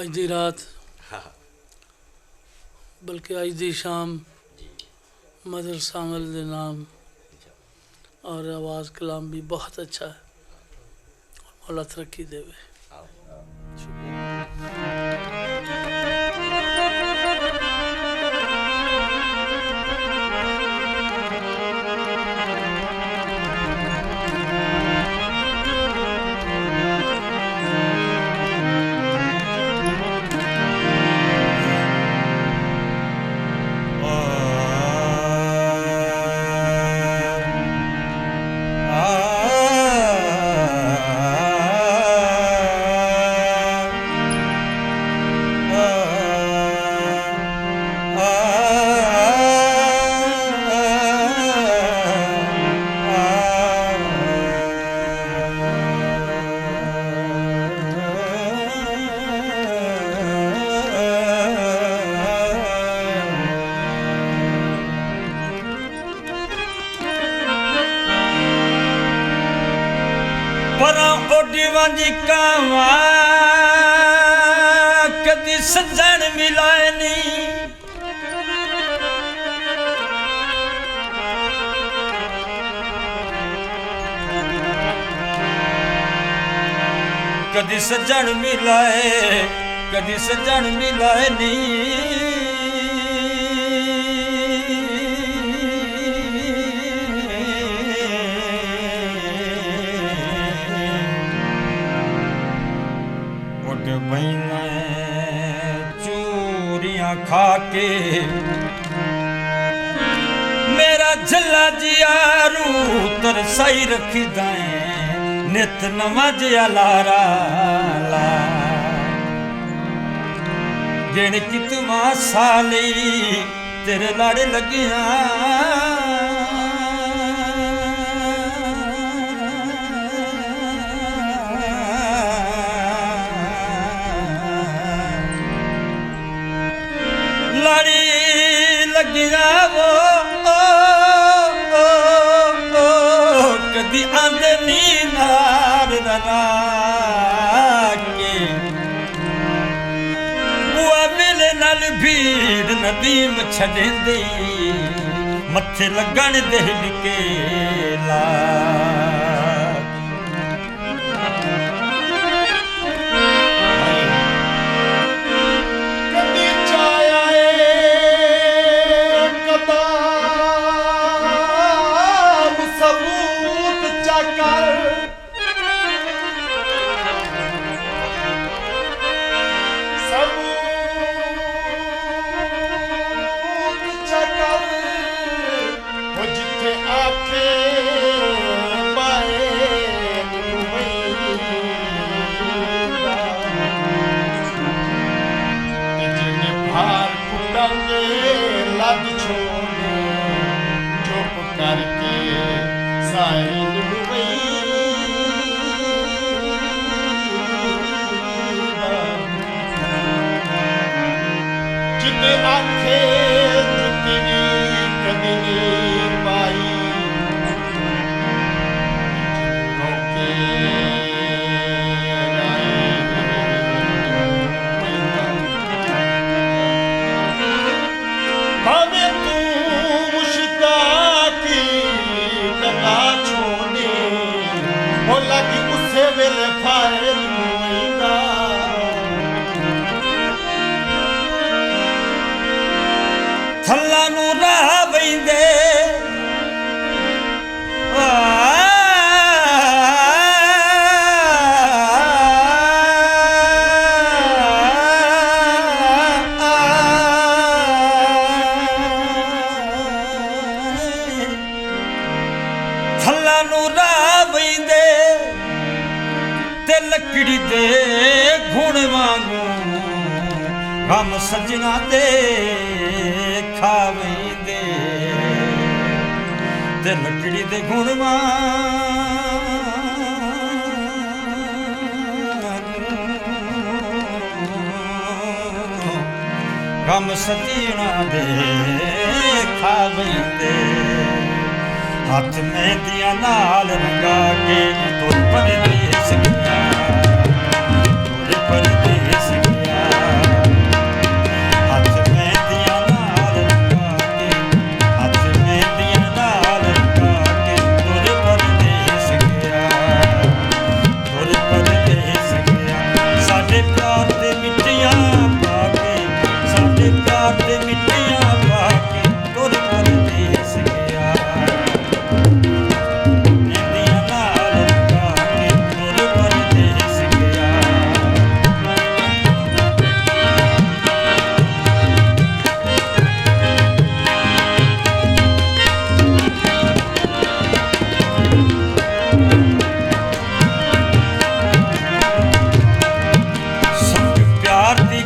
अज दी रात बल्कि अज दी शाम मदर सामल दे नाम और आवाज़ कलाम भी बहुत अच्छा है। मौला तरक्की देवे। कदी सजन मिलाए नी कदी सजन मिलाए कदी सजन मिलाए नी चूरियां खा के मेरा झल्ला जियारू तरसाई रखी दाए नित नवा जिया लारा ला जिन कितवा साली तेरे लाड़े लगिया कदी आंदे नी नार के बुआ वेले नाल भीड़ नदीम छडेंदी मथे लगन दे के ला थल्ला नू राह वहींदे थल्ला नू राह वहींदे ते लकड़ी दे घुण वांगू गम सजना दे खावेंदे ते लकड़ी दे गुण गम सजना दे खावेंदे हाथ में दिया नाल रंगा के तोर परदेस गया तोर परदेस गया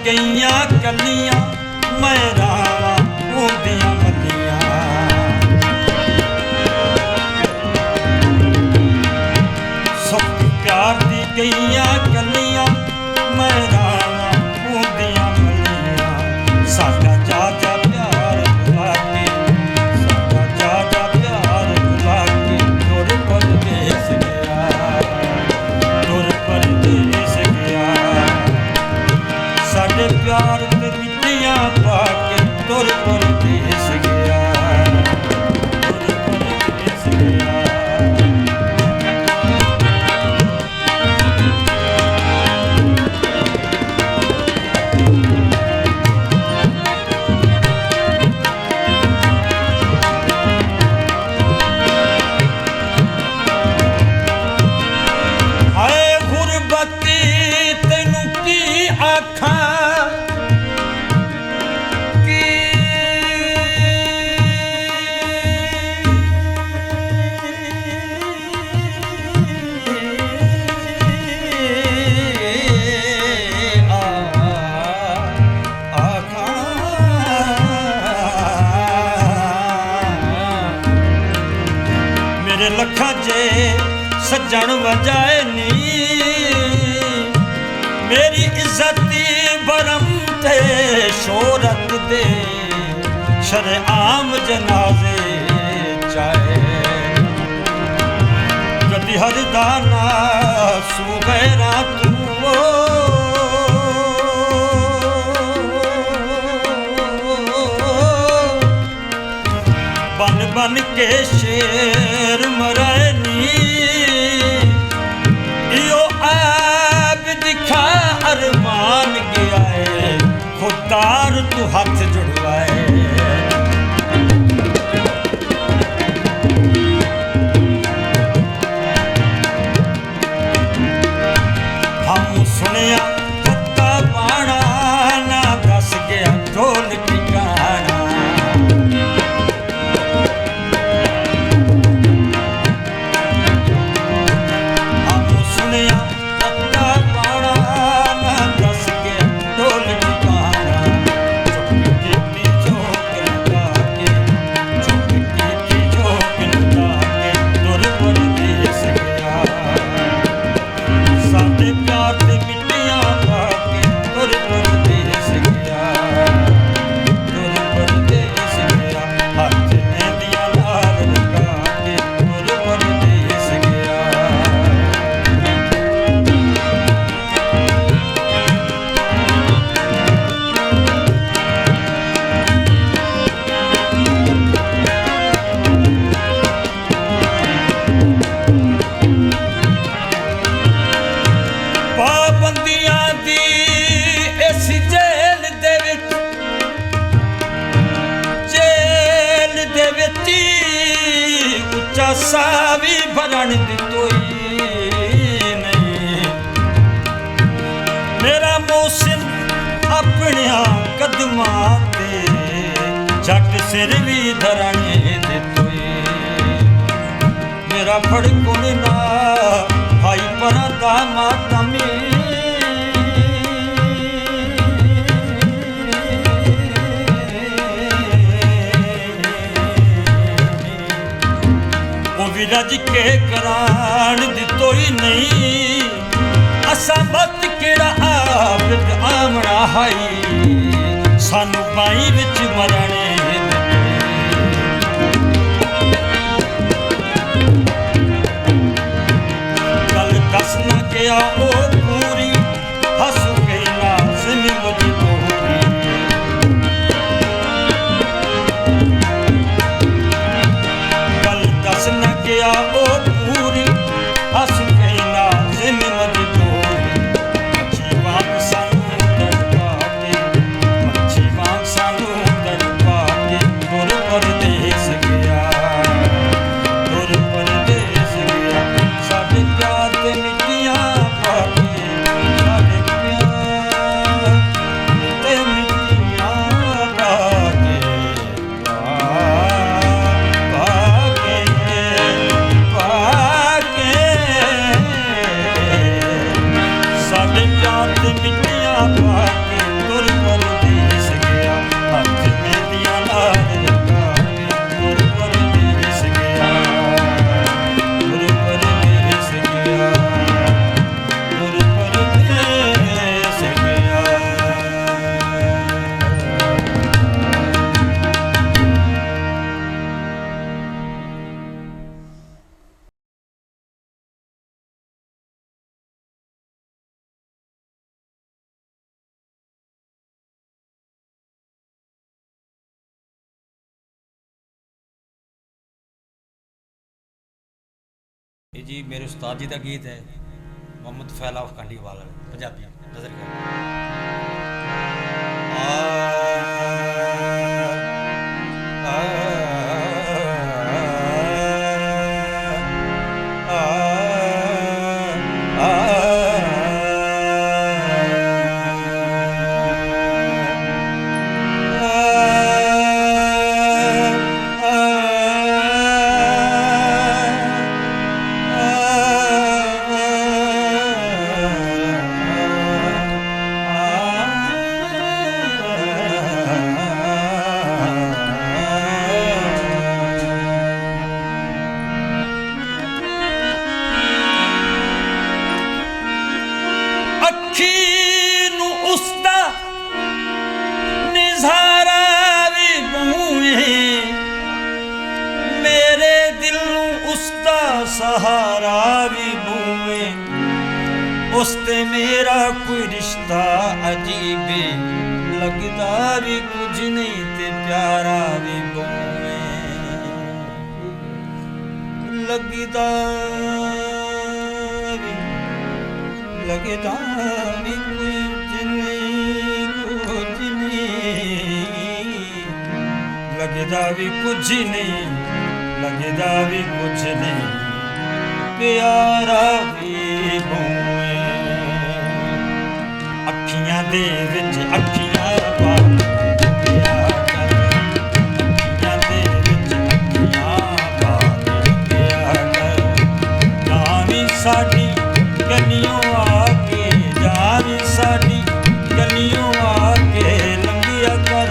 ਗਈਆਂ ਕੱਲੀਆਂ ਮੈਂ ਰਾਵਾਂ ਉਹਦੀਆਂ ਮੱਲੀਆਂ ਸੁੱਖ ਪਿਆਰ ਦੀ ਗਈਆਂ ਕੱਲੀਆਂ ਮੈਂ ਰਾਵਾਂ ਉਹਦੀਆਂ ਮੱਲੀਆਂ ਸਾਡਾ ਜਾਦਾ ਪਿਆਰ ਭੁਲਾ ਕੇ ਸਾਡਾ ਜਾਦਾ ਪਿਆਰ ਭੁਲਾ ਕੇ ਤੁਰ ਪਰਦੇਸ ਗਿਆ ਤੁਰ ਪਰਦੇਸ ਗਿਆ ਸਾਡੇ ਪਿਆਰ ਤੇ ਮਿੱਟੀਆਂ ਪਾ ਕੇ ਤੁਰ ਪਰਦੇਸ ਗਿਆ ਤੁਰ ਪਰਦੇਸ ਗਿਆ ਹਾਏ ਗੁਰਬਤੀ ਤੈਨੂੰ ਕੀ ਆਖਾਂ ਕਿ ਮੇਰੇ ਲੱਖਾਂ ਜੇ ਸੱਜਣ ਵਜਾਏ ਨੀ ਮੇਰੀ ਇੱਜ਼ਤੀ ਬਰਮ ਤੇ ਸ਼ੋਹਰਤ ਦੇ ਸ਼ਰਆਮ ਜਨਾਜ਼ੇ ਚਾਹੇ ਕਦੀ ਹਰਦਾਨਾ ਸੁਗੈਰਾ ਤੂੰ ਬਨ ਬਨ ਕੇ ਸ਼ੇਰ ਮਰਾਏ ਨੀ इयो आब दिखा अरमान गया है खुदार तू हाथ जुड़वाए हम सुनिया कत्ता पाना ना दस गया ढोल ठिकाना सा भी भरण दी कोई नहीं मेरा मोहसिन अपने कदमां ते जट सिर भी धरने दे तोई मेरा फड़कुन ना भाई परा दा मातमी रज के करान दितो ही नहीं असा मत केड़ा आबिद आमना हाई सानू बाई विच मरने गल दस न गया ओ पूरी हस गई लाज़िम मजबूरी गल दस न गया ओ पूरी हस गई लाज़िम मजबूरी मच्छी वांग सानू तड़का के मच्छी वांग सानू ਇਹ ਜੀ ਮੇਰੇ ਉਸਤਾਦ ਜੀ ਦਾ ਗੀਤ ਹੈ, ਮੁਹੰਮਦ ਫੈਲਾਫ ਕਾਂਡੀਵਾਲ, ਪੰਜਾਬੀ, ਨਜ਼ਰ सहारा भी बूए उसते मेरा कोई रिश्ता अजीब लगदा भी कुछ नहीं ते प्यारा भी बूए लगदा भी कुछ नहीं लगदा भी कुछ नहीं लगदा भी कुछ नहीं प्यारा भी बूए अखियां दे विच अखियां पा अखियां दे विच अखियां पा जावी साडी गलियों आके जावी साडी गलियों आके लंघिया कर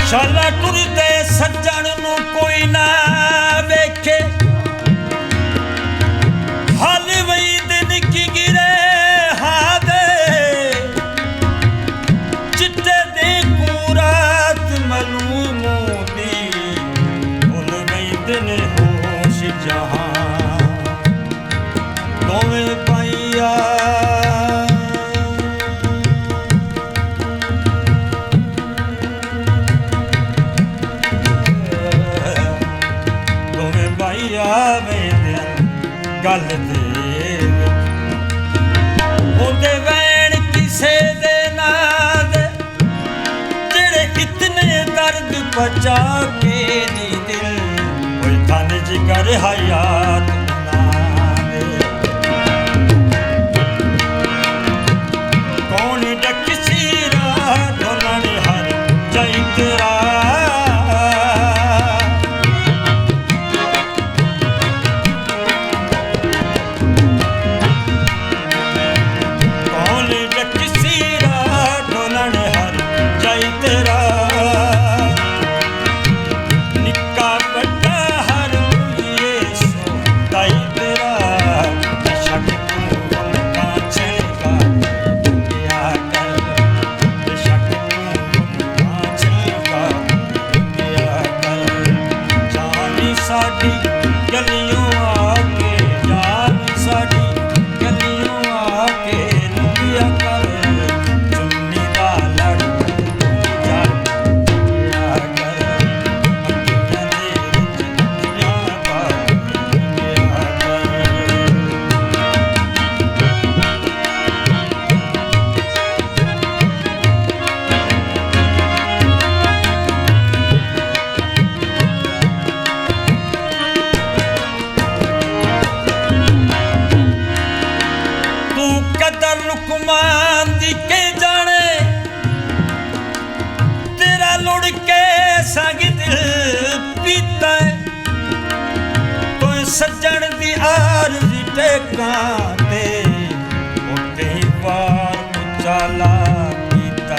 शाला टुरदे सज्जन नू कोई ना वेखे हल वही दिन की गिरे हादे चिट्टे दे रात मलूमों दी भुल वही दिन होश जहां दोवें पाइया गल दे होंदे वैन किसे दे नाल जेड़े इतने दर्द पचा के नी दिल कोई तन जिगर हयात कौन डकसी रात ढोलण हर चैतरा सज्जन दी आरज़ी टेकां ते उते ही पार उचाला कीता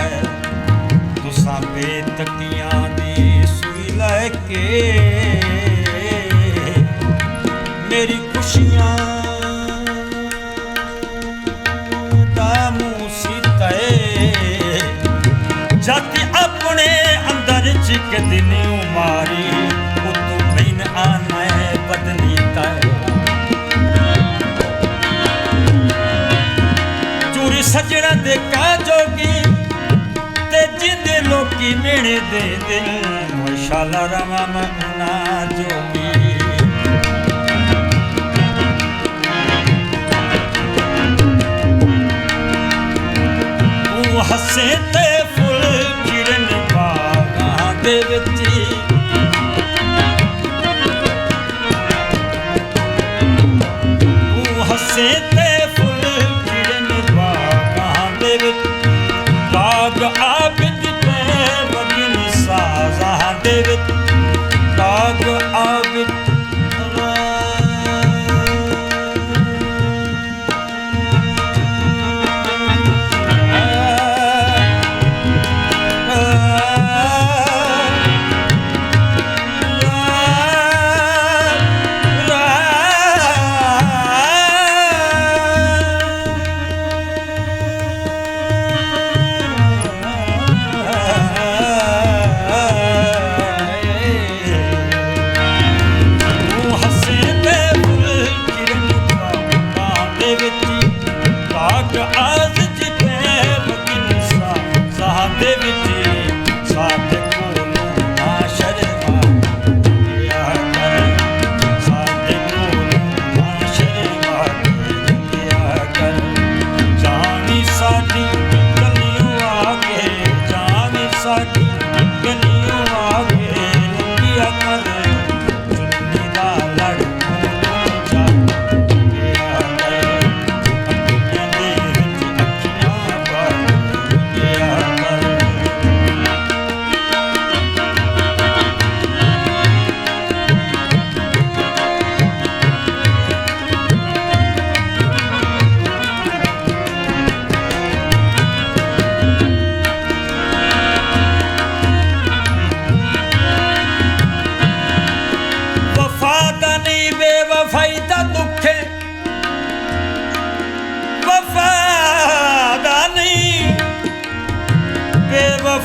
तुसां बेतकियां दी सुई लैके मेरी खुशियां दा मुंह सीताए जद अपने अंदर चिक दिन मारी उतू बिन आना है बदली ताए चूरी सजना दे का जोगी ते जिंदे लोकी मेरे दे दिल शाला रवा मना जोगी हसे ते फुल किरण बागां दे विच हसे ते फुल किरण बागां दे विच बाग आबिद पे वगिन साज़ां दे विच बाग आबिद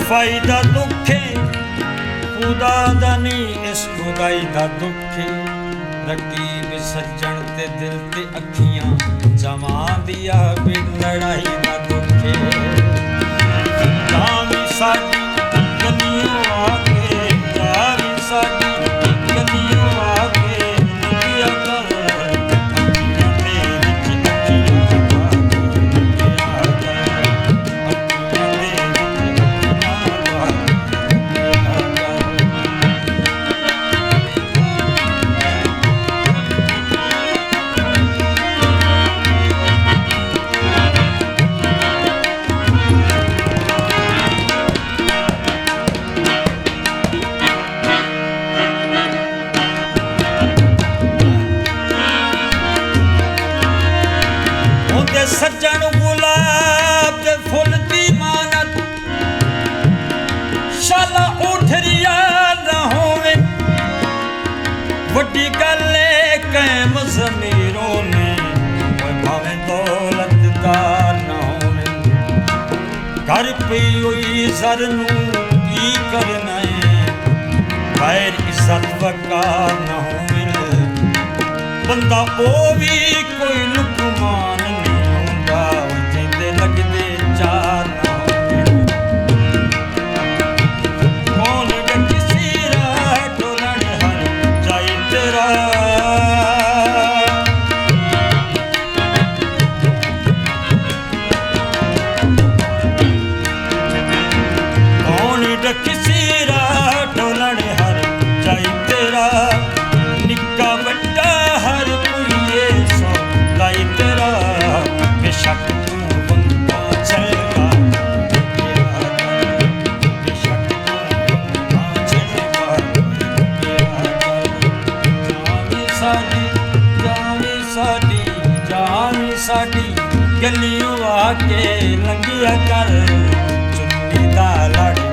फायदा दुखे खुदा दा नहीं इस खुदाई दा दुखे रकीब सज्जन ते दिल ते अखियां जमा दिया भी लड़ाई दा दुखे जावी साडी गलियों आके जावी साडी गलियों आके दिया कर सज्जन गुलाब दे फुल दी मानत शाला उठरिया ना होवे वड्डी गल कैम ज़मीरों ने भावे दौलत दा ना होवे घर पई हुई ज़र नूं की करना है गैर इज्जत वकार ना होवे बंदा ओ भी कोई लुकमान लगदे चार कौन किसी टोलन हर जाई तेरा कौन किसी टोलन हर जाई तेरा निक्का बड्डा हर कोई सो लाई तेरा बेशक साडी गलियों आके लंघिया कर चुन्नी दा लड़